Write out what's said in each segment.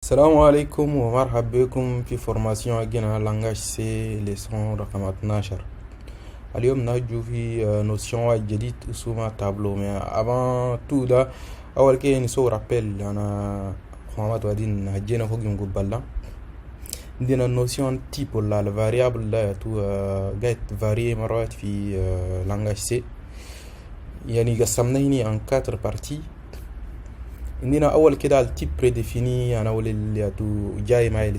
السلام عليكم ومرحبا بكم في فورماسيون جينا لانجاج سي ليسون رقم 12. اليوم نهجو في نوسيون جديد اسمها تابلو. مي avant tout ده اول كي نسو رابيل انا محمد وادين هجينا فوق يوم قبل عندنا نوسيون تيب ولا الفاريابل لا تو قاعد فاري مرات في لانجاج سي، يعني قسمنا هنا ان 4 بارتي. عندنا اول كده التيب بريديفيني انا اول اللي ياتو جاي معي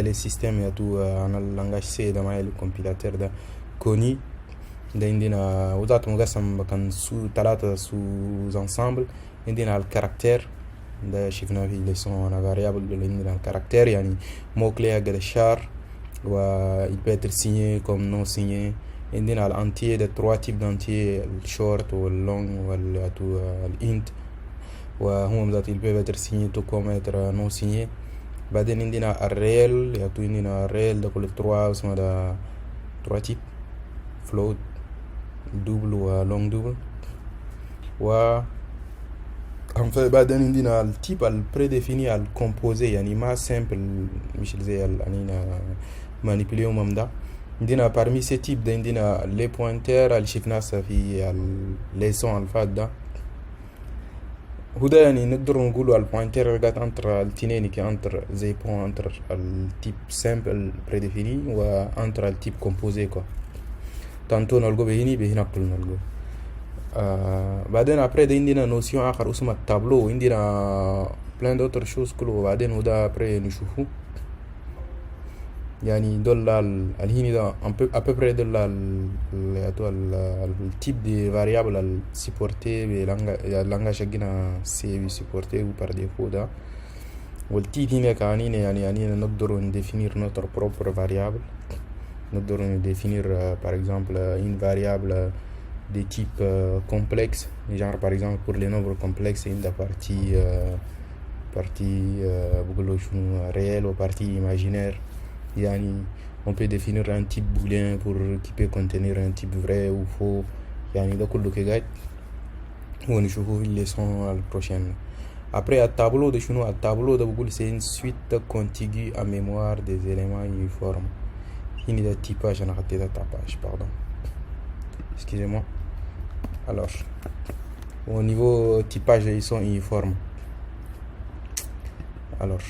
السيستم ياتو انا اللانجاج سي ده معي الكمبيوتر ده كوني ده. عندنا وذات مقسم كان سو 3 سو انسامبل. عندنا الكاركتير ده شفنا في ليسون انا فاريابل اللي عندنا الكاركتير يعني مو كلي قد الشار و il peut être signé comme non signé. عندنا الانتي ده 3 تيب دانتي، الشورت واللونج والاتو الانت، وهم ذات il peut être signé tout comme être non signé. بعدين عندنا الريل ياتو عندنا الريل ده كل 3 اسمه ده 3 تيب فلوت دوبل ولونج دوبل. و بعدين عندنا التيب البريديفيني الكومبوزي يعني ما سامبل مش زي يعني مانيبيليوم ده. عندنا parmi ces types ده عندنا les pointeurs اللي شفناها في الليسون الفات ده. هدا يعني نقدر نقولوا البوينتر رجعت انتر التنين كي انتر زي بون انتر التيب سامبل بريديفيني وانتر التيب كومبوزي كو تانتو نلقو بهني بهنا كل نلقو. بعدين ابري ده عندنا نوسيون اخر اسمها التابلو. عندنا بلان دوتر شوز كله. وبعدين هدا ابري نشوفه يعني دول الهيني ده ابري دول التيب دي فاريابل السيبورتي باللانجاج جينا سي بي سيبورتي وبار ديفو ده. والتيب هنا كانين يعني نقدر نديفينير نوتر بروبر فاريابل. نقدر نديفينير par exemple une variable de type complexe, genre par exemple pour les nombres complexes une partie réelle ou partie imaginaire. Yani on peut définir un type booléen pour qui peut contenir un type vrai ou faux. Yani ده كله كده ونشوفه في الليسون البروchaine. Après un tableau de شنو التابلو ده بقول c'est une suite contiguë à mémoire des éléments uniformes. هنا ده typage انا خدت ده tapage pardon. Excusez-moi. Alors au niveau typage ils sont uniformes. Alors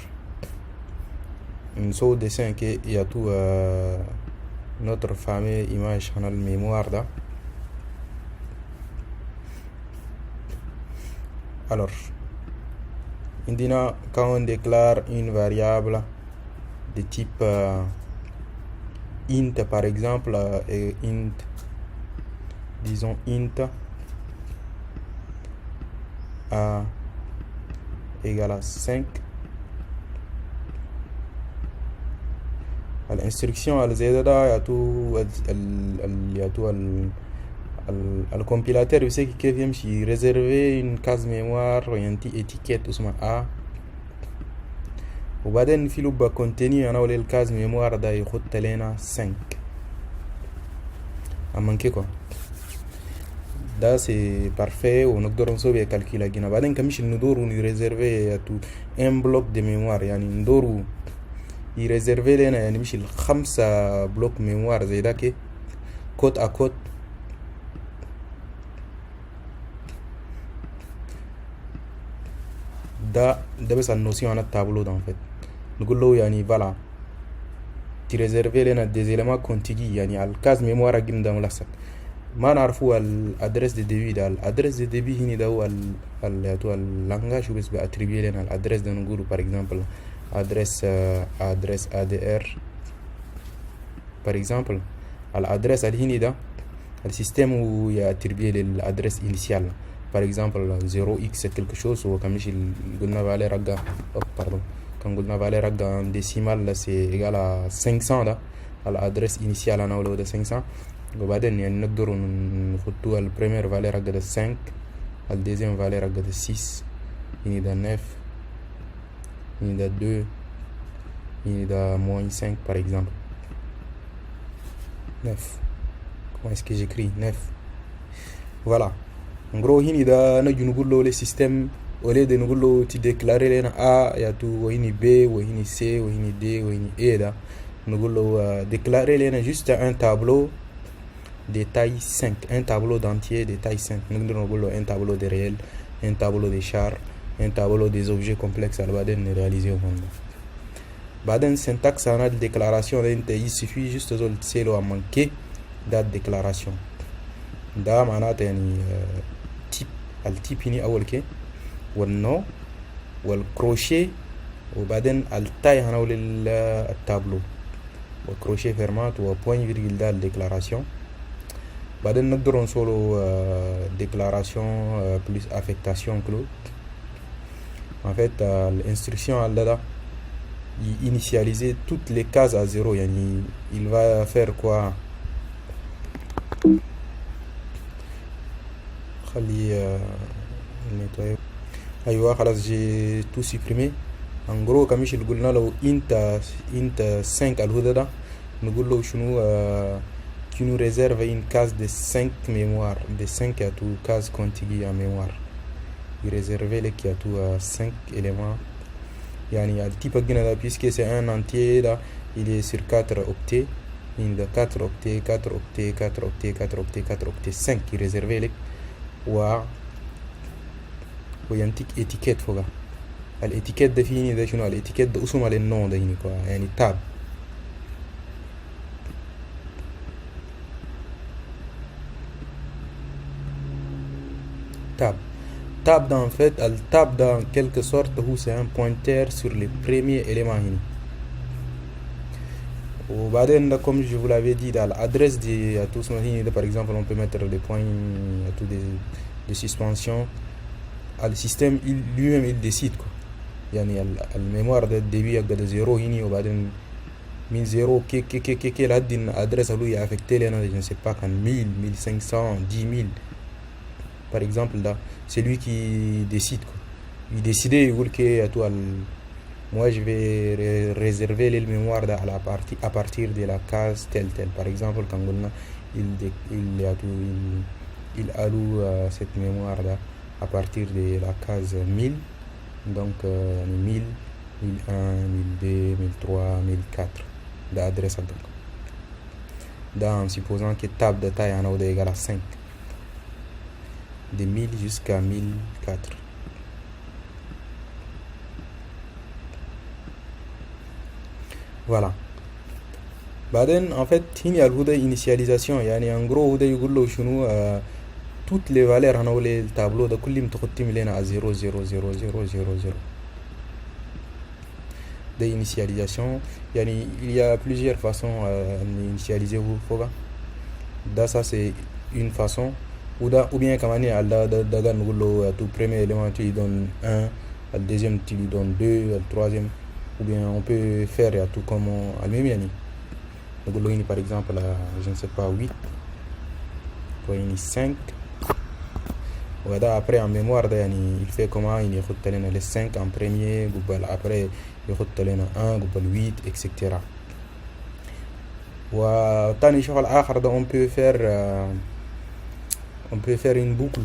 نسوي dessin que il y a tout notre famille image dans la mémoire là. Alors quand on déclare une variable de type int par exemple, int disons int a égale à 5. الانستركسيون على زي ده ياتو الكمبيلاتور يسكي كيف يمشي ريزيرفي ان كاز ميموار وينتي اتيكيت اسمها ا. وبعدين في لوب كونتينيو انا ولا الكاز ميموار ده يخط لنا 5 اما كيكو ده سي بارفي. ونقدر نسوي كالكيلا جينا بعدين كمش ندور ونريزيرفي ياتو ان بلوك دي ميموار يعني ندورو يريزيرفي لنا يعني مش 5 بلوك ميموار زي داك كوت اكوت. ده بس النوسيون على التابلو ده فيت. نقول له يعني فوالا تريزيرفي لنا دي éléments contigus يعني الكاز ميموار جيم ده ملصق. ما نعرفوا الادريس دي ديبي ده. الادريس دي ديبي هنا ده هو اللانجاج بس باتريبيو لنا الادريس ده. نقوله par exemple adresse ADR par exemple. الادريس الهيني ده السيستم ياتربيه للادريس initial par exemple 0x quelque chose. وكمش قلنا عليه رقم pardon كان قلنا عليه رقم ديسيمال c'est égal à 500 ده الادريس initial انا ولا ده 500. وبعدين يعني نقدر نخطوا البريمير فالي رقم ده 5 الديزيم فالي رقم ده 6 هنا ده 9 il y a 2, il y a moins 5 par exemple. 9. Comment est-ce que j'écris 9? Voilà. En gros, il y a le système au lieu de nous déclarer les A, il y a tout, wahini B, wahini C, wahini D, wahini E là. Nous déclarer les juste un tableau de taille 5, un tableau d'entier de taille 5. Nous avons un tableau de réel, un tableau de char, un tableau des objets complexes à réaliser au monde. Baden syntaxe en déclaration, il suffit juste de le manquer date déclaration. Da معناتها يعني type التيب هنا أول كي والنو والكروشيه وبعدين التاي هنا للتابلو وكروشيه فيرمات وبوين فيرجل ده الديكلاراسيون بعدين نقدر نسولو déclaration plus affectation clos. En fait l'instruction là il initialiser toutes les cases à 0 يعني il va faire quoi خلي nettoyer. ايوه خلاص j'ai tout supprimé. En gros comme je قلنا لو int 5 الهدى ده نقول له شنو qui nous réserve une case de 5 mémoires de 5 à tout cases contiguës en mémoire. Il réserve les qui a tout 5 éléments يعني التيب هنا ده puisque c'est un entier là il est sur 4 octets. Il y a 4 octets 4 octets 4 octets 4 octets 4 octets 5 qui réservé les وينتيك اتيكيت فوقها. الاتيكيت ده فيني ده شنو الاتيكيت ده اسمه للنون ده يعني تاب. Tab en fait le tab en quelque sorte c'est un pointeur sur les premiers éléments هنا. وبعدين comme je vous l'avais dit dans l'adresse de tout ce هنا par exemple on peut mettre des points à tout de suspension. Le système lui-même il décide quoi. يعني الميموار ده début يبقى 0 هنا وبعدين من 0 كي لحد الادرس اللي affecté لنا je ne sais pas quand 1000 1500 10000 par exemple là c'est lui qui décide quoi. Il décide il dit que toi moi je vais réserver les mémoires à partir de la case telle par exemple quand on a il alloue cette mémoire là à partir de la case 1000 donc 1000 1001 1002 1003 1004 d'adresse donc en supposant que table de taille en haut est égale à 5 de 1000 jusqu'à 1004. Voilà. بعدين en fait هنا الهدى initialisation يعني en gros هدى يقول له شنو toutes les valeurs هنا ولا التابلو ده كلهم تختم لنا à 0 0 0 0 0 0 de initialisation يعني il y a plusieurs façons d'initialiser فوقها. ده ça c'est une façon ou bien comme on dit tout premier élément tu lui donnes 1, le deuxième tu lui donnes 2, le troisième ou bien on peut faire tout comme à même yani par exemple je ne sais pas 8 5 après en mémoire il fait comment il يخط لنا les 5 en premier après يخط لنا 1 8 etc. وثاني شغل آخر ده on peut faire une boucle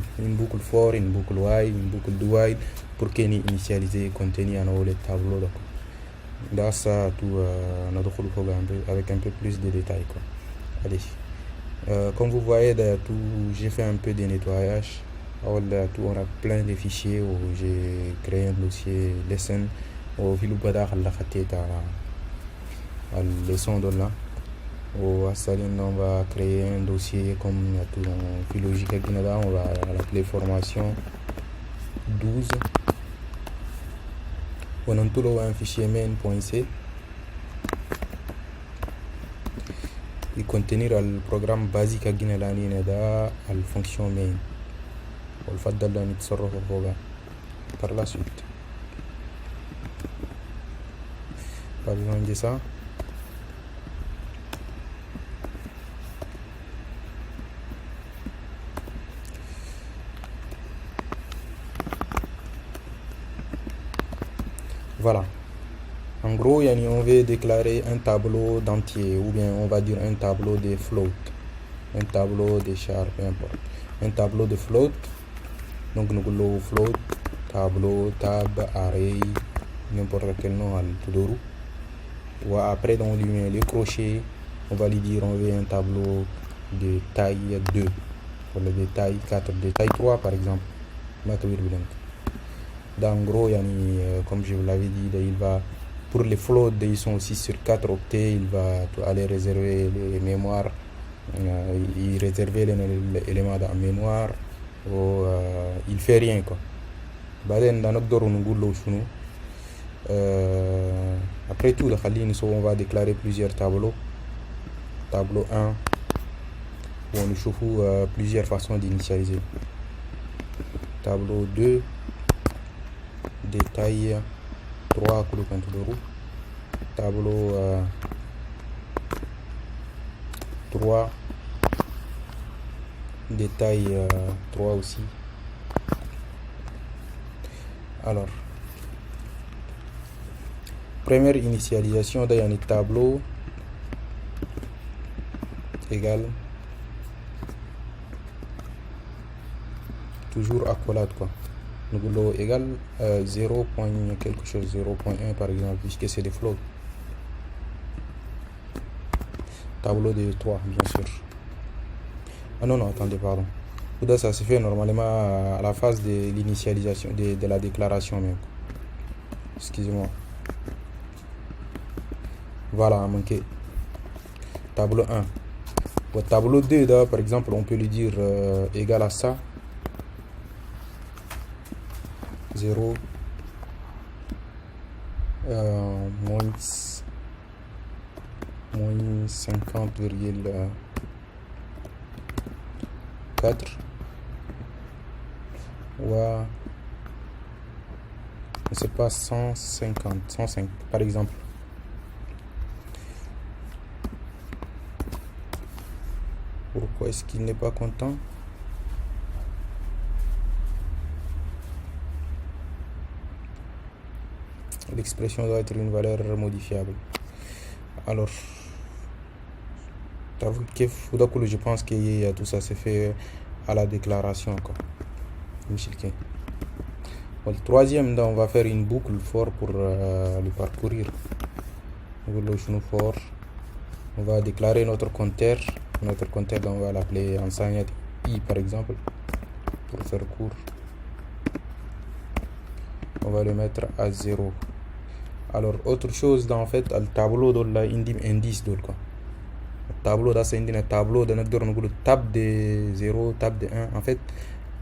for, une boucle while, une boucle do while pour qu'il initialiser contenir dans le tableau. Là ça tout avec un peu plus de détails quoi. Allez, comme vous voyez tout j'ai fait un peu de nettoyage. Tout on a plein de fichiers où j'ai créé un dossier lesson au fil bada khalla khatita leçon de là. On va créer un dossier comme tout en philologie au Canada, on va l'appeler formation 12. On a tout un fichier main.c et contenir le programme basique à Guinée la fonction main. On le fait dans le par la suite. Pas besoin de ça. Voilà. En gros, on veut déclarer un tableau d'entier ou bien on va dire un tableau de float, un tableau de char, peu importe. Un tableau de float. Donc nous avons float tableau, tab, array, n'importe quel nom à Tudoro. Ou après, on lui met les crochets. On va lui dire on veut un tableau de taille 2. Pour le détail 4, de taille 3 par exemple. En gros, comme je vous l'avais dit, il va, pour les floats, ils sont aussi sur 4 octets. Il va aller réserver les mémoires. Il réserver les éléments dans la mémoire. Il fait rien quoi. Après tout, on va déclarer plusieurs tableaux. Tableau 1, où on chauffe plusieurs façons d'initialiser. Tableau 2, détail 3, tableau 3, détail 3 aussi. Alors, première initialisation d'un tableau égale toujours accolade quoi. Nous égale 0. quelque chose, 0.1 par exemple, puisque c'est des floats. Tableau de 3 bien sûr. Ah non, attendez, pardon. Ça se fait normalement à la phase de l'initialisation, de la déclaration même. Excusez-moi. Voilà, manqué. Tableau 1. Au tableau 2, là, par exemple, on peut lui dire égal à ça. 0 moins 50,4 ou c'est pas 105 par exemple. Pourquoi est-ce qu'il n'est pas content? L'expression doit être une valeur modifiable. Alors, je pense que tout ça se fait à la déclaration quoi. Le troisième, on va faire une boucle for pour le parcourir. On va déclarer notre compteur. Notre compteur, on va l'appeler enseignant i par exemple, pour faire court. On va le mettre à 0. Alors, autre chose, en fait, le tableau de l'indice. Le tableau, c'est un tableau de tab de 0, tab de 1. En fait,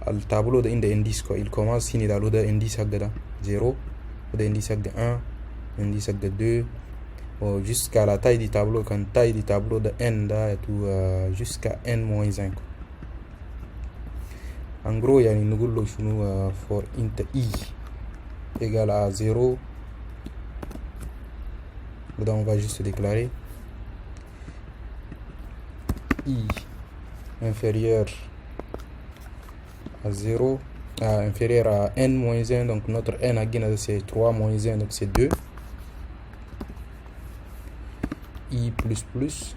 le tableau de l'indice, il commence ici dans l'indice de 0, l'indice de 1, l'indice de 2, jusqu'à la taille du tableau, quand taille du tableau de n, jusqu'à n-1. En gros, il y a une for int i égale à 0. On va juste déclarer i inférieur à 0, inférieur à n-1, donc notre n à c'est 3 moins 1, donc c'est 2. I plus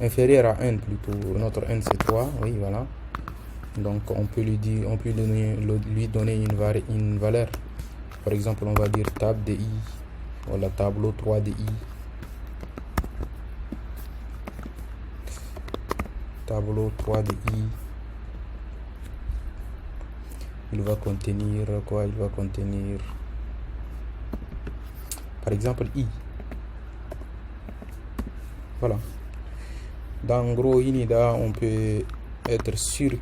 inférieur à n plutôt, notre n c'est 3, oui voilà. Donc on peut lui donner une valeur. Par exemple, on va dire tab de i, voilà, tableau 3 de i. Tableau 3 de i. Il va contenir quoi? Il va contenir, par exemple, i. Voilà. En gros, on peut être sûr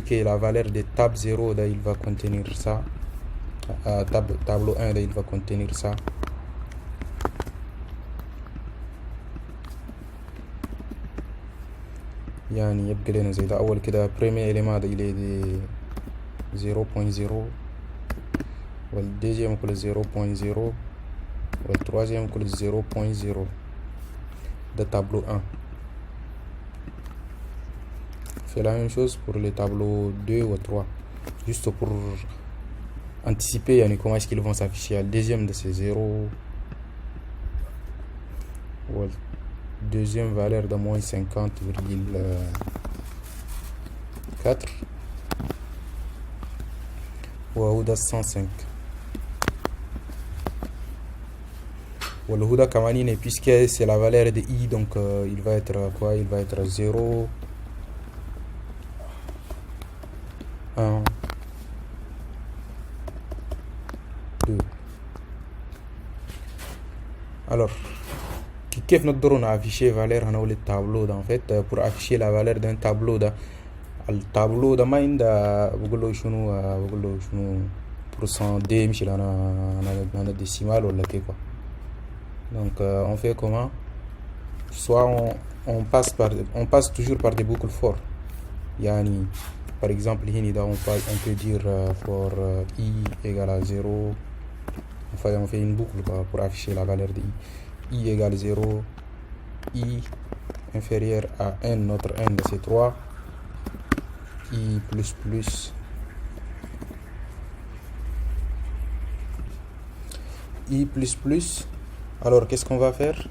que la valeur de tab 0, là, il va contenir ça. Tableau 1, là, il va contenir ça. يعني يبقى لنا زي ده. أول كده premier élément il est de 0.0 والدeuxième كله 0.0 والtroisième كله 0.0 de tableau 1. C'est la même chose pour les tableaux 2 ou 3, juste pour anticiper comment est-ce qu'ils vont s'afficher. Le deuxième de ces 0, deuxième valeur de moins 50,4. وهودا 105 والهودا كمان puisque c'est la valeur de i donc il va être quoi, il va être 0 1 2. Alors كيف نقدروا نافيشي valeur هنا ولا التابلو ده en fait pour afficher la valeur d'un tableau ده التابلو ده ما عنده بقول له شنو pourcent d مش انا décimal ولا كيف. Donc on fait comment, soit on passe toujours par des boucles for yani par exemple هنا on peut dire for i égale à 0, enfin on fait une boucle quoi, pour afficher la valeur de i égale 0, i inférieur à n, notre n c'est 3, i plus i plus. Alors qu'est-ce qu'on va faire?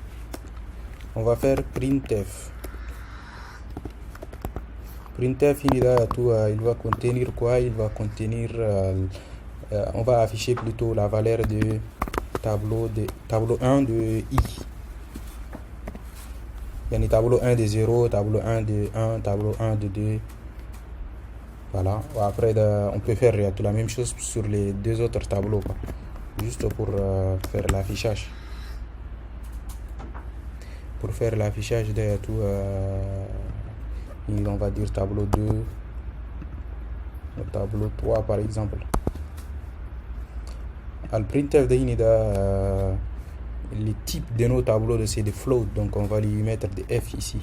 On va faire printf. Printf il va contenir quoi? Il va contenir on va afficher plutôt la valeur de tableau 1 de i. Il y a tableau 1 de 0, tableau 1 de 1, tableau 1 de 2. Voilà. Après on peut faire la même chose sur les deux autres tableaux quoi. Juste pour faire l'affichage. Pour faire l'affichage de tout on va dire tableau 2, tableau 3 par exemple. Al printf les types de nos tableaux c'est des floats, donc on va lui mettre des f ici.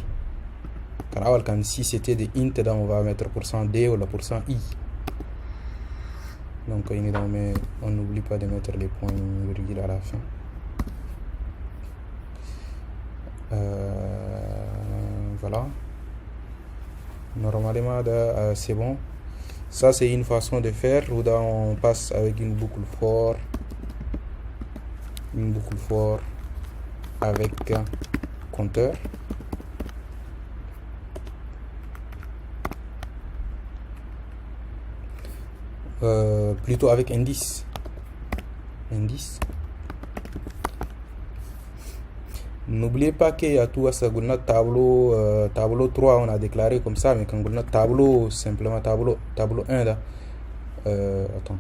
Quand si c'était des int on va mettre %d ou le %i. Donc on n'oublie pas de mettre les points virgule à la fin. Voilà, normalement c'est bon. Ça c'est une façon de faire où on passe avec une boucle for avec compteur. Plutôt avec indice. N'oubliez pas qu'il y a tout ça, tableau 3 on a déclaré comme ça, mais quand on a tableau simplement tableau 1 là, attends,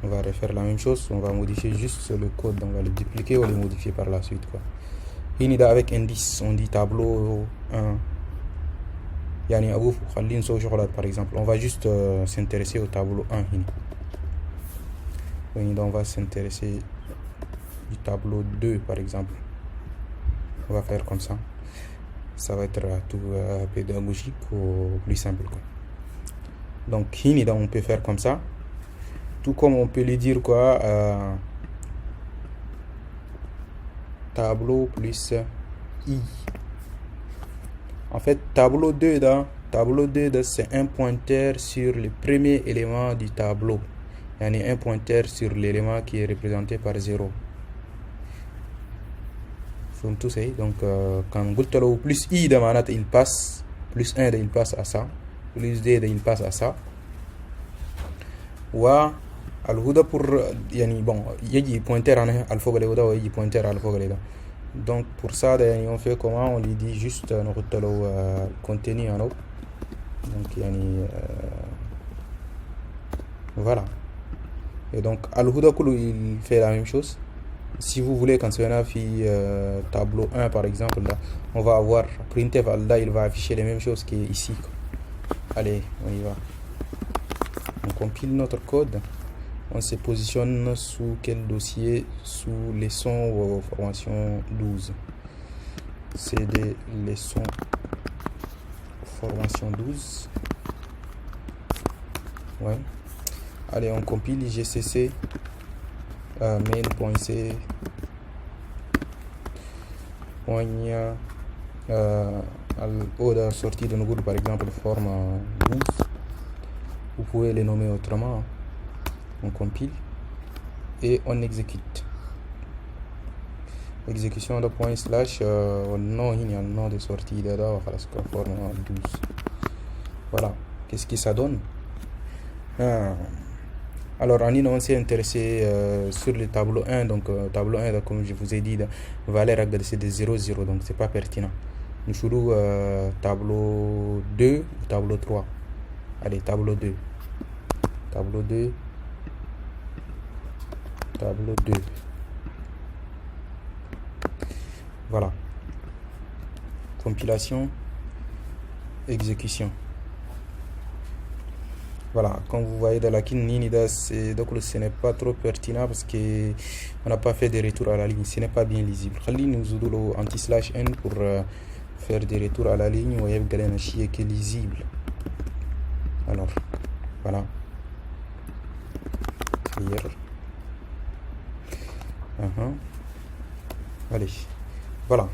on va refaire la même chose, on va modifier juste le code, on va le dupliquer ou le modifier par la suite quoi. Ici avec indice on dit tableau 1. Yani par exemple, on va juste s'intéresser au tableau 1 ici. On va s'intéresser du tableau 2 par exemple. On va faire comme ça. Ça va être tout pédagogique ou plus simple quoi. Donc ici on peut faire comme ça. Tout comme on peut lui dire quoi, tableau plus i. En fait, tableau 2 c'est un pointeur sur le premier élément du tableau. Il y a un pointeur sur l'élément qui est représenté par 0. Tout ça. Donc quand vous plus i de manat il passe, plus 1 il passe à ça, plus 2 il passe à ça. Wa al-huda pour yani bon yaji pointeur en alpha galeda ou yaji pointeur alpha galeda. Donc pour ça on fait comment, on lui dit juste notre contenu en haut. Donc voilà. Et donc al-huda il fait la même chose. Si vous voulez, quand on a fait tableau 1 par exemple là, on va avoir printf là, il va afficher les mêmes choses qu'ici. Allez, on y va. On compile notre code. On se positionne sous quel dossier? Sous leçon ou formation 12. C'est des leçons formation 12. Ouais. Allez, on compile gcc main.c sortie de Google par exemple forme 12. Vous pouvez les nommer autrement. On compile et on exécute. Exécution de point slash non, il y a un nom de sortie de forme 12. Voilà. Qu'est-ce que ça donne? Ah. Alors, on s'est intéressé sur le tableau 1. Donc, tableau 1, donc, comme je vous ai dit, la valeur c'est de 0, 0. Donc, c'est pas pertinent. Nous faisons tableau 2 ou tableau 3. Allez, tableau 2. Tableau 2. Tableau 2. Voilà. Compilation. Exécution. Voilà, comme vous voyez dans la Kinida, donc ce n'est pas trop pertinent parce que on n'a pas fait de retour à la ligne, ce n'est pas bien lisible. Nous avons anti-slash n pour faire des retours à la ligne, voyez que qui est lisible. Alors, voilà. Clear. Allez, voilà.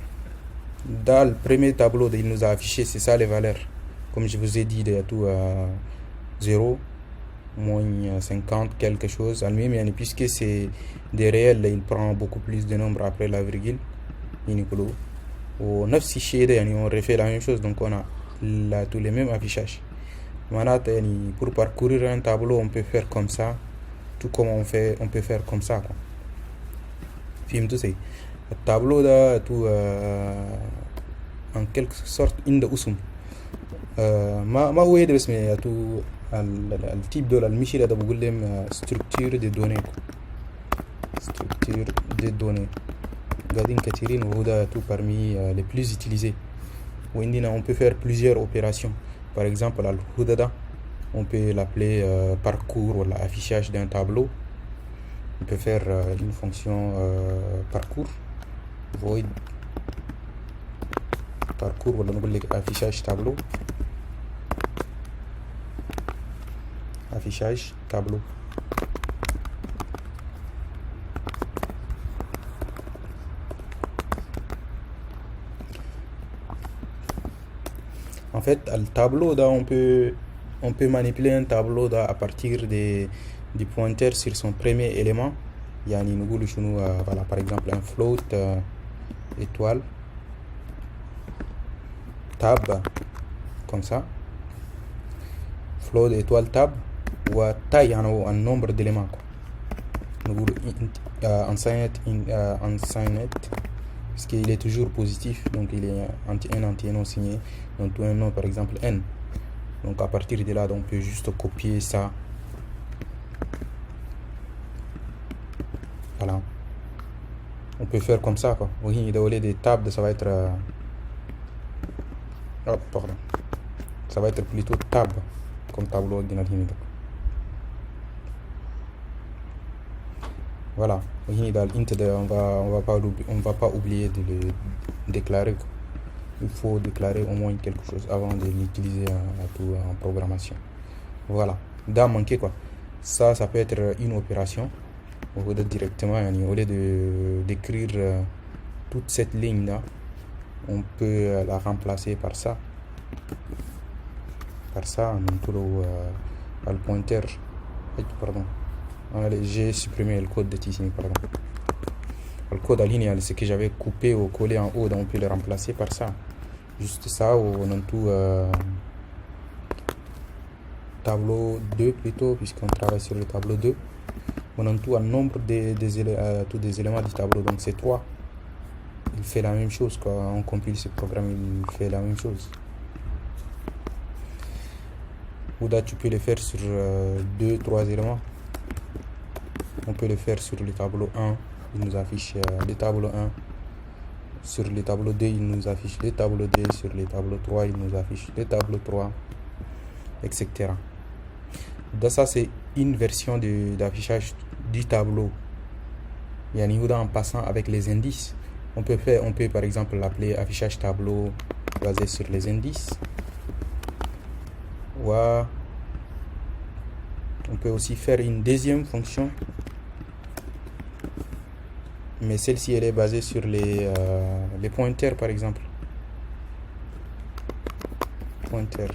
Dans le premier tableau, il nous a affiché, c'est ça les valeurs. Comme je vous ai dit, il y a tout 0, moins 50, quelque chose. Puisque c'est des réels, il prend beaucoup plus de nombres après la virgule. Au 9 si on refait la même chose, donc on a tous les mêmes affichages. Pour parcourir un tableau, on peut faire comme ça, tout comme on peut faire comme ça. Film tout c'est. Le tableau là, tout en quelque sorte, in de usum. ما هو يدرس من التيب دول المشي ده بقول لهم structure des données structure des données قاعدين كثيرين وهو ده tout parmi les plus utilisés وعندنا on peut faire plusieurs opérations par exemple الهدى ده on peut l'appeler parcours ou l'affichage d'un tableau. On peut faire une fonction parcours void parcours ou affichage tableau. Affichage tableau. En fait, le tableau, là, on peut manipuler un tableau là, à partir du pointeur sur son premier élément. Il y a voilà, par exemple un float étoile tab comme ça. Float étoile tab ou taille un nombre d'éléments. Unsigned parce qu'il est toujours positif, donc il est anti non signé, donc un nom par exemple n. Donc à partir de là, on peut juste copier ça. Voilà. On peut faire comme ça quoi. Oui, au lieu des tables, ça va être oh, pardon. Ça va être plutôt tab comme tableau original. Voilà. Oui, dans l'int, on va pas oublier de le déclarer. Il faut déclarer au moins quelque chose avant de l'utiliser en programmation. Voilà. Dans manquer quoi. Ça peut être une opération. Au lieu directement, au lieu d'écrire toute cette ligne là, on peut la remplacer par ça. Donc le pointeur. Pardon. J'ai supprimé le code de Tissimi, pardon. Le code à ligne, c'est que j'avais coupé ou collé en haut, donc on peut le remplacer par ça. Juste ça, ou on a tout tableau 2 plutôt, puisqu'on travaille sur le tableau 2. On a tout un nombre des éléments du tableau, donc c'est 3. Il fait la même chose, quoi. On compile ce programme, il fait la même chose. Ou là, tu peux le faire sur 2, 3 éléments. On peut le faire sur le tableau 1, il nous affiche le tableau 1. Sur le tableau 2, il nous affiche le tableau 2. Sur le tableau 3, il nous affiche le tableau 3, etc. Donc ça, c'est une version d'affichage du tableau. Il y a un niveau en passant avec les indices. On peut par exemple l'appeler affichage tableau basé sur les indices. Ou on peut aussi faire une deuxième fonction. Mais celle-ci, elle est basée sur les pointeurs, par exemple. Pointeur.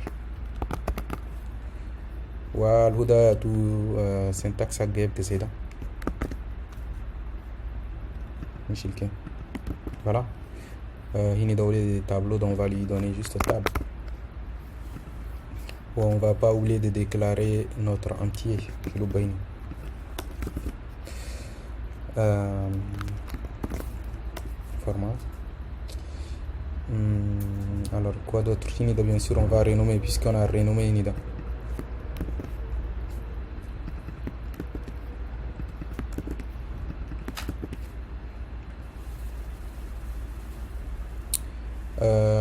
Voilà, tout syntaxe à guêpe que c'est là. Voilà. Il y a des tableaux, donc on va lui donner juste table. On va pas oublier de déclarer notre entier kilobyte. Format. Alors quoi d'autre? Inida, bien sûr on va renommer puisqu'on a renommé Inida.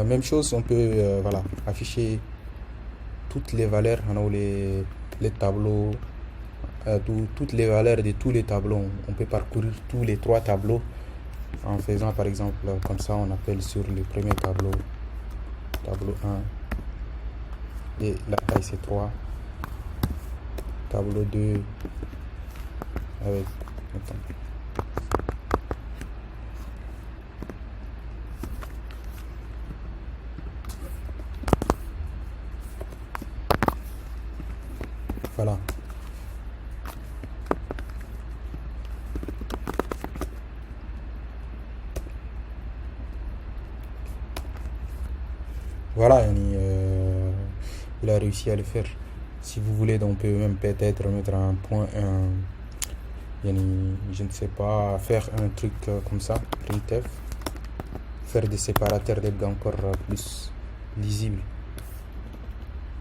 Même chose, on peut voilà, afficher toutes les valeurs, les tableaux, toutes les valeurs de tous les tableaux. On peut parcourir tous les 3 tableaux en faisant par exemple comme ça. On appelle sur le premier tableau, tableau 1, et la taille c'est 3, tableau 2 avec, voilà. Voilà, il a réussi à le faire. Si vous voulez, donc on peut même peut-être mettre un point, je ne sais pas, faire un truc comme ça, printf, faire des séparateurs d'être encore plus lisible.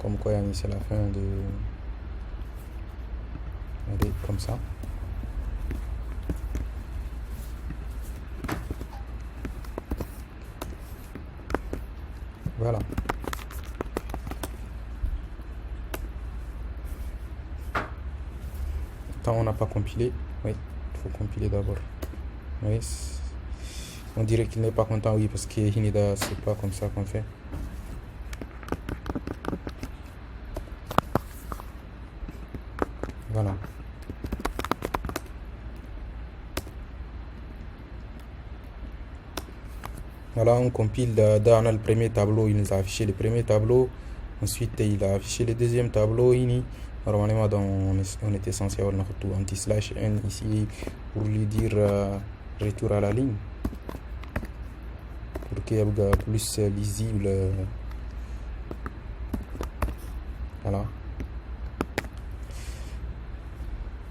Comme quoi, c'est la fin de... Allez, comme ça. Voilà. Tant on n'a pas compilé, oui, il faut compiler d'abord. Oui, on dirait qu'il n'est pas content, oui, parce que Hinida, c'est pas comme ça qu'on fait. Voilà. Voilà, on compile dans le premier tableau, il nous a affiché le premier tableau. Ensuite, il a affiché le deuxième tableau. Normalement, on était censé avoir notre tout anti/n ici pour lui dire retour à la ligne. Pour qu'il y ait plus lisible. Voilà.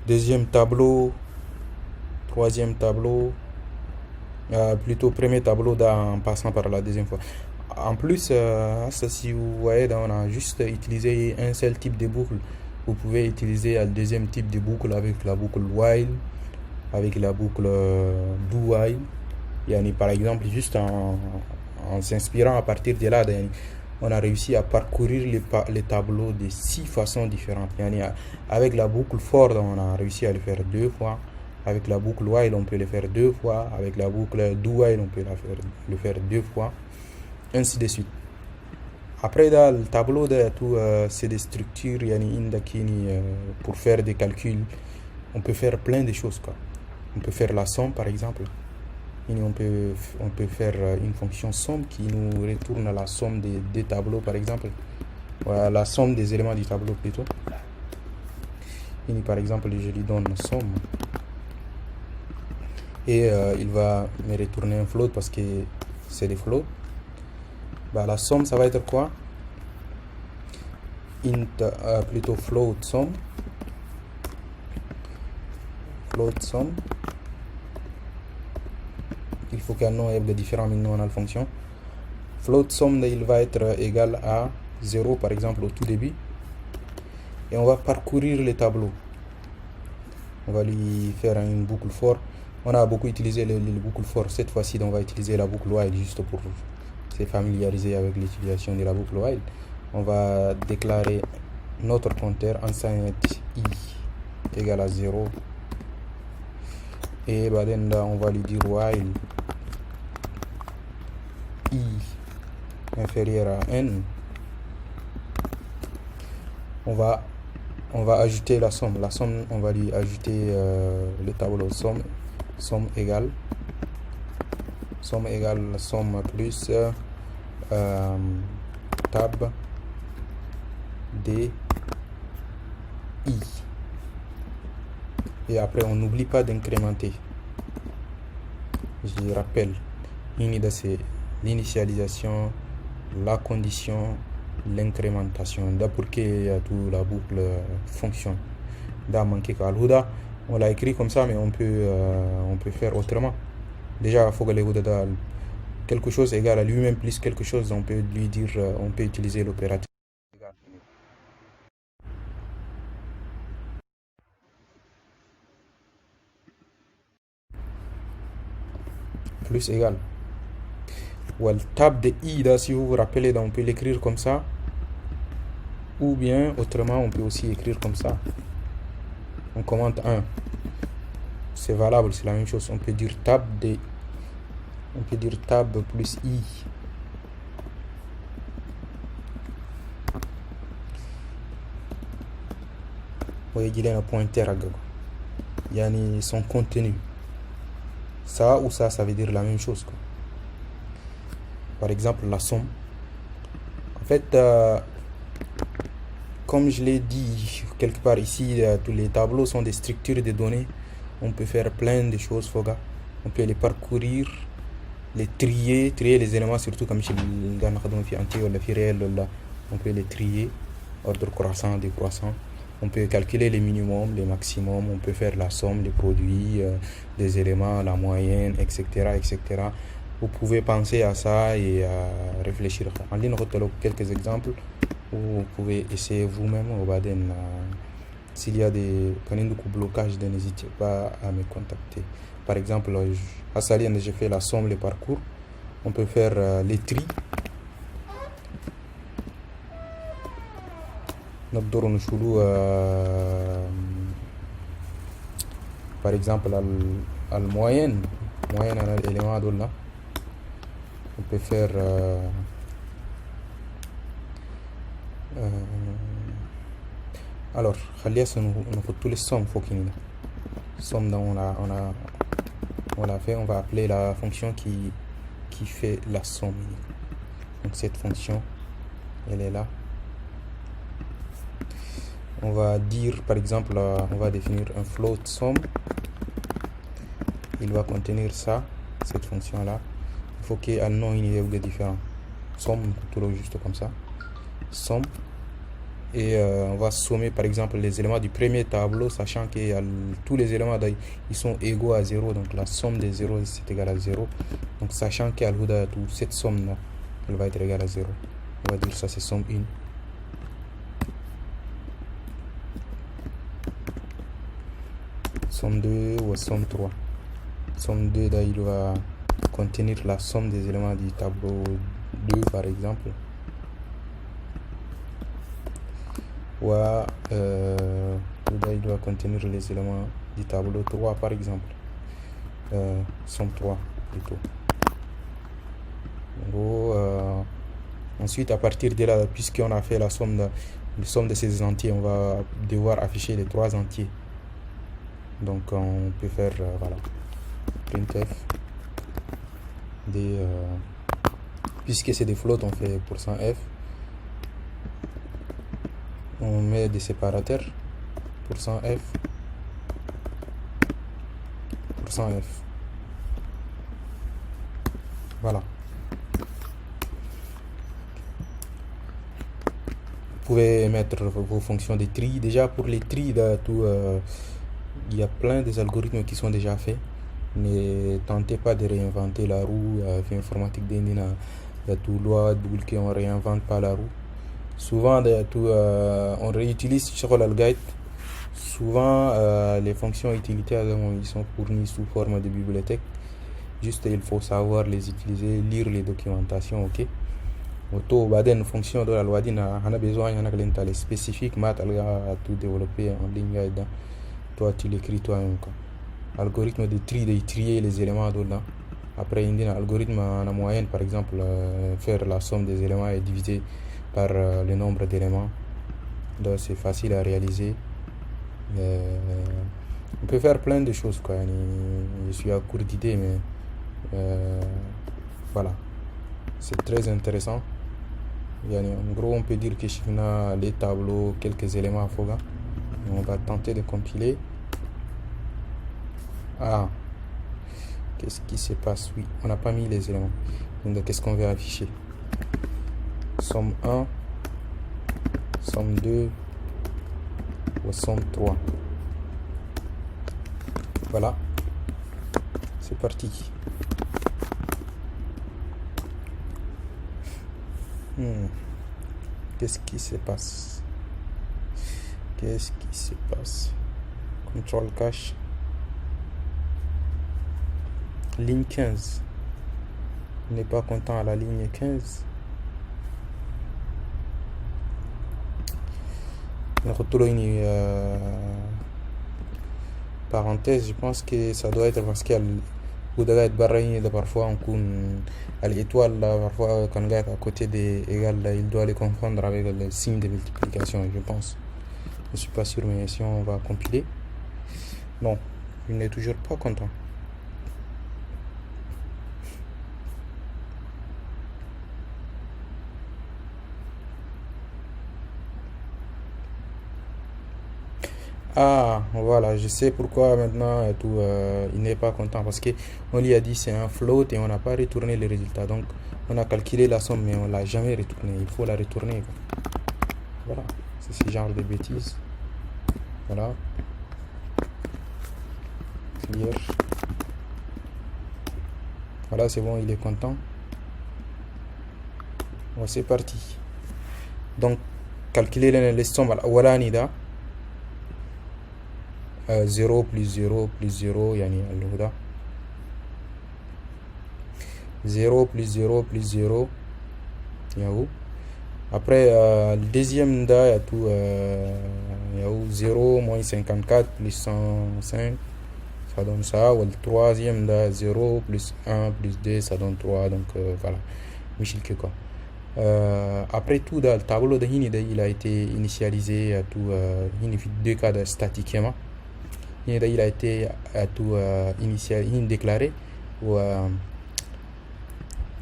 Deuxième tableau. Troisième tableau. Plutôt premier tableau en passant par la deuxième fois. En plus, si vous voyez, on a juste utilisé un seul type de boucle. Vous pouvez utiliser un deuxième type de boucle avec la boucle while, avec la boucle do while. Par exemple, juste en s'inspirant à partir de là, on a réussi à parcourir les tableaux de 6 façons différentes. Avec la boucle for, on a réussi à le faire 2 fois. Avec la boucle while, on peut le faire 2 fois. Avec la boucle do while, on peut le faire 2 fois. Ainsi de suite. Après, dans le tableau, c'est des structures pour faire des calculs. On peut faire plein de choses, quoi. On peut faire la somme, par exemple. On peut faire une fonction somme qui nous retourne la somme des 2 tableaux, par exemple. Voilà, la somme des éléments du tableau, plutôt. Par exemple, je lui donne somme. Et il va me retourner un float parce que c'est des floats. La somme, ça va être quoi? Plutôt float somme. Float somme. Il faut qu'un nom ait de différents noms dans la fonction. Float somme, il va être égal à 0 par exemple au tout début. Et on va parcourir les tableaux. On va lui faire une boucle for. On a beaucoup utilisé les boucles for. Cette fois-ci, on va utiliser la boucle while juste pour se familiariser avec l'utilisation de la boucle while. On va déclarer notre compteur en signe i égale à 0. Et on va lui dire while i inférieur à n. On va ajouter la somme. La somme, on va lui ajouter le tableau somme égale somme plus tab d i. Et après, on n'oublie pas d'incrémenter. Je rappelle, c'est l'initialisation, la condition, l'incrémentation. Da pour que tout la boucle fonctionne. Da manqué qu'Al-Huda, on l'a écrit comme ça, mais on peut faire autrement. Déjà, il faut que les Huda quelque chose égale à lui-même plus quelque chose, on peut lui dire, on peut utiliser l'opérateur plus égal. Ou le tab de i, là, si vous vous rappelez, on peut l'écrire comme ça. Ou bien, autrement, on peut aussi écrire comme ça. On commente 1. C'est valable, c'est la même chose. On peut dire tab de. On peut dire tab plus i. Vous voyez, il y a un pointer à gauche. Il y a son contenu. Ça ou ça veut dire la même chose, quoi. Par exemple, la somme. En fait, comme je l'ai dit quelque part ici, tous les tableaux sont des structures de données. On peut faire plein de choses, Foga. On peut les parcourir, les trier les éléments, surtout comme chez le Ghana, on peut les trier, ordre croissant, décroissant. On peut calculer les minimums, les maximums. On peut faire la somme des produits, des éléments, la moyenne, etc., etc. Vous pouvez penser à ça et réfléchir. En ligne, quelques exemples où vous pouvez essayer vous-même au Baden. S'il y a des blocages, n'hésitez pas à me contacter. Par exemple, à Salien, j'ai fait la somme, les parcours. On peut faire les tris. Par exemple, à la moyenne à l'élément de là. On peut faire alors on faut tous les sommes somme on l'a fait. On va appeler la fonction qui fait la somme. Donc cette fonction elle est là. On va dire par exemple on va définir un float somme. Il va contenir ça, cette fonction là. Il faut qu'il y ait un nom une différent. Somme tout juste comme ça. Somme. Et on va sommer par exemple les éléments du premier tableau, sachant que tous les éléments ils sont égaux à 0, donc la somme des 0 c'est égal à 0. Donc sachant qu'il y a cette somme là, elle va être égale à 0. On va dire ça c'est somme 1. Somme 2 ou somme 3. Somme 2 là, il va contenir la somme des éléments du tableau 2 par exemple. Ou il doit contenir les éléments du tableau 3 par exemple. Somme 3 plutôt. Ensuite à partir de là, puisqu'on a fait la somme de ces entiers, on va devoir afficher les 3 entiers. Donc on peut faire voilà, printf puisque c'est des flottes, on fait %f. On met des séparateurs, %f, %f. Voilà. Vous pouvez mettre vos fonctions de tri. Déjà pour les tri, il y a plein des algorithmes qui sont déjà faits. Ne tentez pas de réinventer la roue. Informatique d'Indina, tout loi, on réinvente pas la roue. Souvent, on réutilise sur le guide. Souvent, les fonctions utilitaires ils sont fournies sous forme de bibliothèque. Juste, il faut savoir les utiliser, lire les documentations, ok. Auto, une fonction de la loi on a besoin d'un les spécifiques, maths, à tout développer en ligne. Toi, tu l'écris toi-même. Algorithme de trier les éléments dedans. Après, il y a un algorithme en moyenne, par exemple, faire la somme des éléments et diviser par le nombre d'éléments. Donc c'est facile à réaliser. On peut faire plein de choses, quoi. Je suis à court d'idées, mais voilà, c'est très intéressant. En gros, on peut dire que on a les tableaux, quelques éléments à Foga. On va tenter de compiler. Ah, qu'est-ce qui se passe? Oui, on n'a pas mis les éléments. Donc qu'est-ce qu'on va afficher? Somme 1 somme 2 ou somme 3. Voilà, c'est parti. Qu'est-ce qui se passe? Contrôle cache. Ligne 15. On n'est pas content à la ligne 15. Parenthèse, je pense que ça doit être parce qu'il y a parfois l'étoile parfois quand on est à côté des égales, il doit les confondre avec le signe de multiplication, je pense. Je ne suis pas sûr, mais si on va compiler, non, il n'est toujours pas content. Ah, voilà, je sais pourquoi maintenant il n'est pas content, parce qu'on lui a dit c'est un float et on n'a pas retourné le résultat. Donc on a calculé la somme mais on l'a jamais retourné. Il faut la retourner, quoi. Voilà, c'est ce genre de bêtises. Voilà. Clear. Voilà, c'est bon, il est content. Bon, c'est parti. Donc calculer les sommes. Voilà, Nida. 0 plus 0 plus 0 يعني الهدى 0 plus 0 plus 0 ياهو. Après le deuxième da y tout 0 moins 54 plus 105, ça donne ça. Ou le troisième da 0 plus 1 plus 2, ça donne 3. Donc voilà, Michel quoi. Après tout dans le tableau de Hinida, il a été initialisé à tout deux cas statiquement. Il a été déclaré ou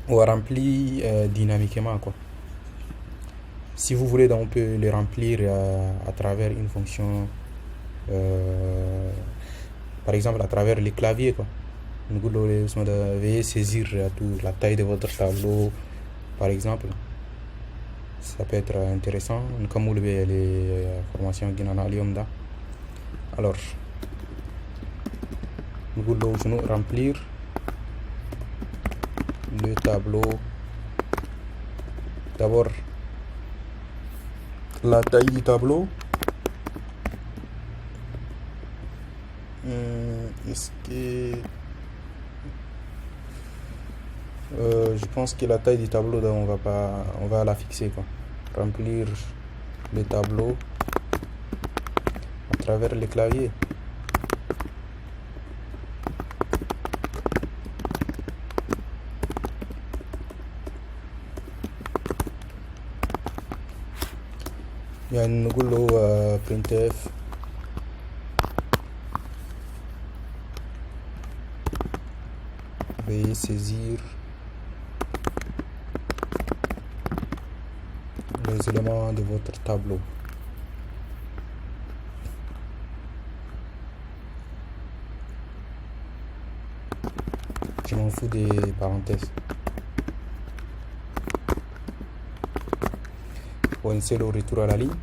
rempli dynamiquement, quoi. Si vous voulez, donc on peut le remplir à travers une fonction, par exemple à travers les claviers, quoi. Vous devez saisir la taille de votre tableau, par exemple. Ça peut être intéressant comme vous le les formations Guinana. Alors nous voulons remplir le tableau. D'abord la taille du tableau. Est-ce que je pense que la taille du tableau on va la fixer, quoi. Remplir le tableau à travers les claviers. يعني نقول له printf veuillez saisir les éléments de votre tableau. Je m'en fous des parenthèses. On essaie le retour à la ligne.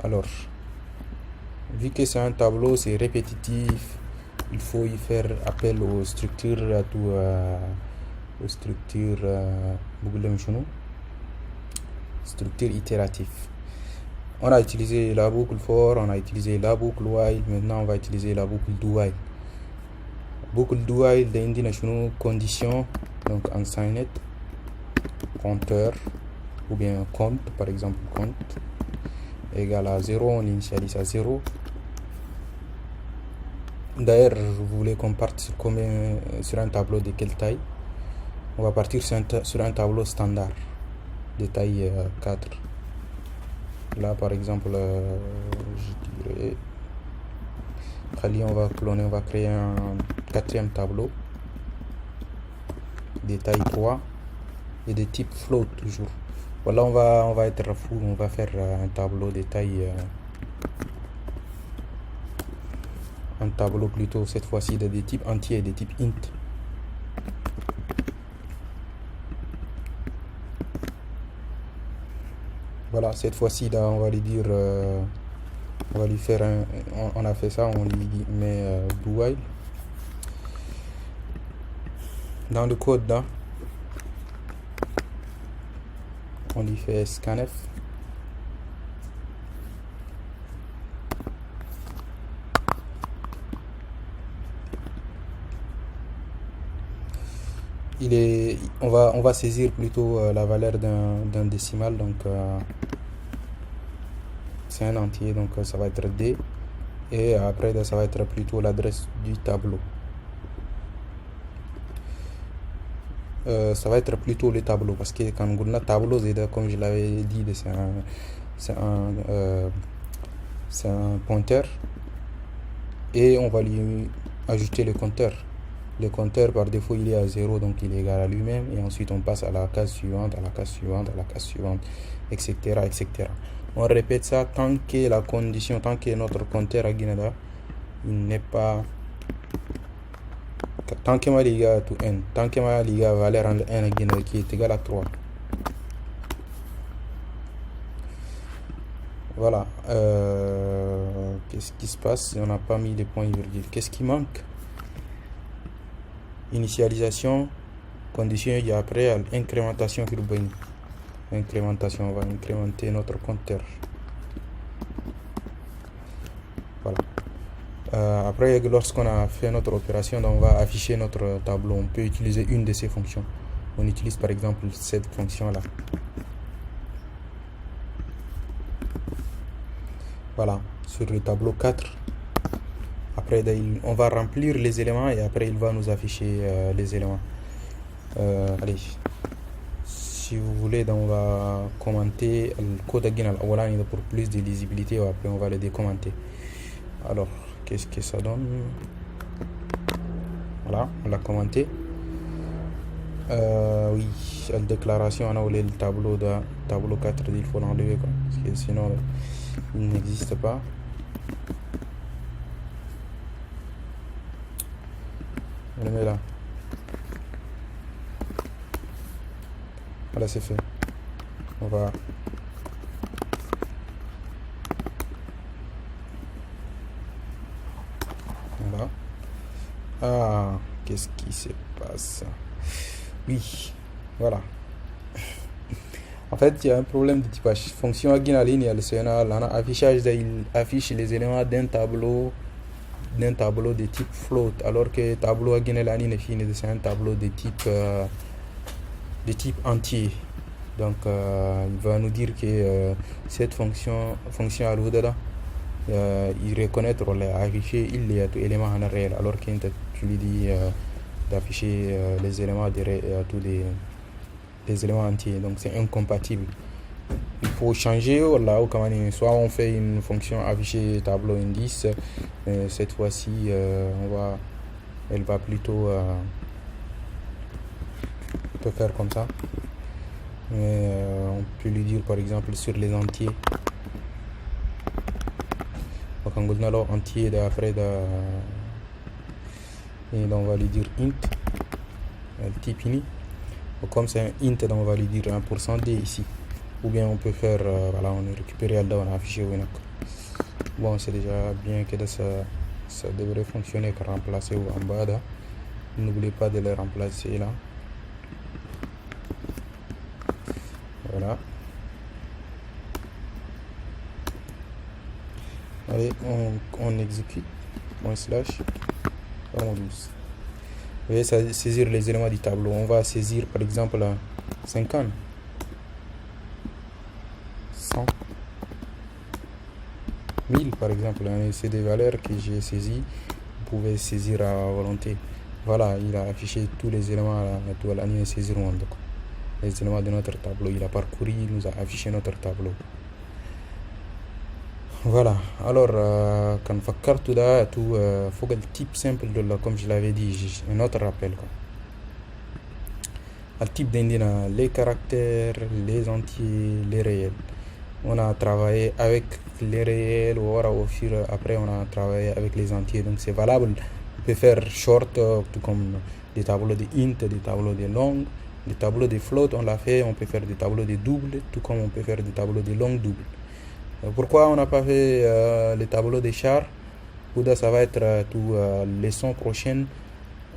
Alors, vu que c'est un tableau, c'est répétitif, il faut y faire appel aux structures, aux structures itératives. On a utilisé la boucle for, on a utilisé la boucle while, maintenant on va utiliser la boucle do while. Boucle do while d'indication condition, donc unsigned, compteur ou bien compte, par exemple compte égale à 0, on initialise à 0. D'ailleurs, je voulais qu'on parte sur un tableau de quelle taille. On va partir sur un tableau standard de taille 4. Là par exemple, je dirais on va cloner, on va créer un quatrième tableau de taille 3 et de type float toujours. Voilà, on va être fou, on va faire un tableau de taille un tableau plutôt cette fois-ci de type entier et de type int. Voilà, cette fois-ci, là, on va lui dire, on va lui faire on a fait ça, on lui met do while. Dans le code, là, on lui fait scanf. On va saisir plutôt la valeur d'un décimal, donc c'est un entier, donc ça va être D, et après ça va être plutôt l'adresse du tableau. Ça va être plutôt le tableau, parce que quand on a tableau, comme je l'avais dit, c'est un pointeur, et on va lui ajouter le compteur. Le compteur par défaut il est à 0, donc il est égal à lui-même, et ensuite on passe à la case suivante, à la case suivante, à la case suivante, etc. etc. On répète ça tant que la condition, tant que notre compteur à Guinada il n'est pas, tant que ma liga to n, tant que ma liga valeur en n à Guinada qui est égal à 3. Voilà. Qu'est-ce qui se passe? On n'a pas mis les points virgule. Qu'est-ce qui manque? Initialisation, condition, et après incrémentation urbaine. Incrémentation, on va incrémenter notre compteur. Voilà. Après, lorsqu'on a fait notre opération, on va afficher notre tableau. On peut utiliser une de ces fonctions. On utilise par exemple cette fonction-là. Voilà, sur le tableau 4. Après, on va remplir les éléments et après, il va nous afficher les éléments. Allez, si vous voulez, donc on va commenter le code pour plus de lisibilité. Après, on va le décommenter. Alors, qu'est-ce que ça donne? Voilà, on l'a commenté. Oui, la déclaration, on a oublié le tableau 4, il faut l'enlever, parce que sinon, il n'existe pas. On le met là. Voilà, c'est fait. On va... Voilà. Ah, qu'est-ce qui se passe? Oui, voilà. En fait, il y a un problème de typage. Fonction linéale, c'est un affichage, il affiche les éléments d'un tableau de type float, alors que tableau c'est un tableau de type entier. Donc il va nous dire que cette fonction là, il reconnaît afficher il y a tout élément en réel, alors que tu lui dis d'afficher les éléments tous les éléments entiers, donc c'est incompatible. Il faut changer soit on fait une fonction afficher tableau indice, cette fois-ci elle va plutôt peut faire comme ça, mais on peut lui dire par exemple sur les entiers, donc on a entier d'après et on va lui dire int type ini, comme c'est un int, donc on va lui dire 1% d ici, ou bien on peut faire voilà, on récupère on a affiché bon, c'est déjà bien que ça devrait fonctionner, que remplacer ou en bas là. N'oubliez pas de le remplacer là. Voilà. Allez, on exécute. // on 12. Vous voyez, ça saisir les éléments du tableau. On va saisir par exemple 50, 100, 1000 par exemple. C'est des valeurs que j'ai saisies. Vous pouvez saisir à volonté. Voilà, il a affiché tous les éléments à la saisir les éléments de notre tableau. Il a parcouru, il nous a affiché notre tableau. Voilà, alors quand on fait carte là, tout faut que le type simple de là, comme je l'avais dit, un autre rappel quoi. Le type d'indina, les caractères, les entiers, les réels. On a travaillé avec les réels, après on a travaillé avec les entiers, donc c'est valable. On peut faire short, tout comme des tableaux de int, des tableaux de long, Les tableaux de flotte, on l'a fait, on peut faire des tableaux de double, tout comme on peut faire des tableaux de longue double. Pourquoi on n'a pas fait les tableaux de chars? Ouda, ça va être tout leçon prochaine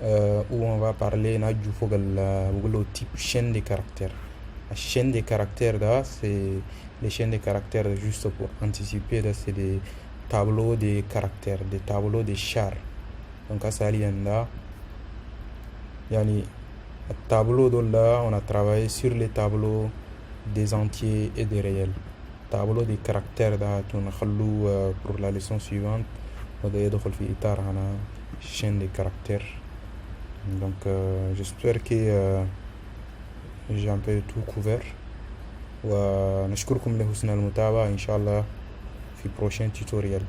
où on va parler du type chaîne de caractères. La chaîne de caractères, là, c'est les chaînes de caractères, juste pour anticiper, là, c'est des tableaux de caractères, des tableaux de chars. Donc, à ça, yani, tableau de là, on a travaillé sur les tableaux des entiers et des réels. Tableau des caractères, là, pour la leçon suivante, on va يدخل في إطار على chaîne de caractères. Donc, j'espère que j'ai un peu tout couvert. ونشكركم لحسن المتابعة إن شاء الله في prochain tutoriel.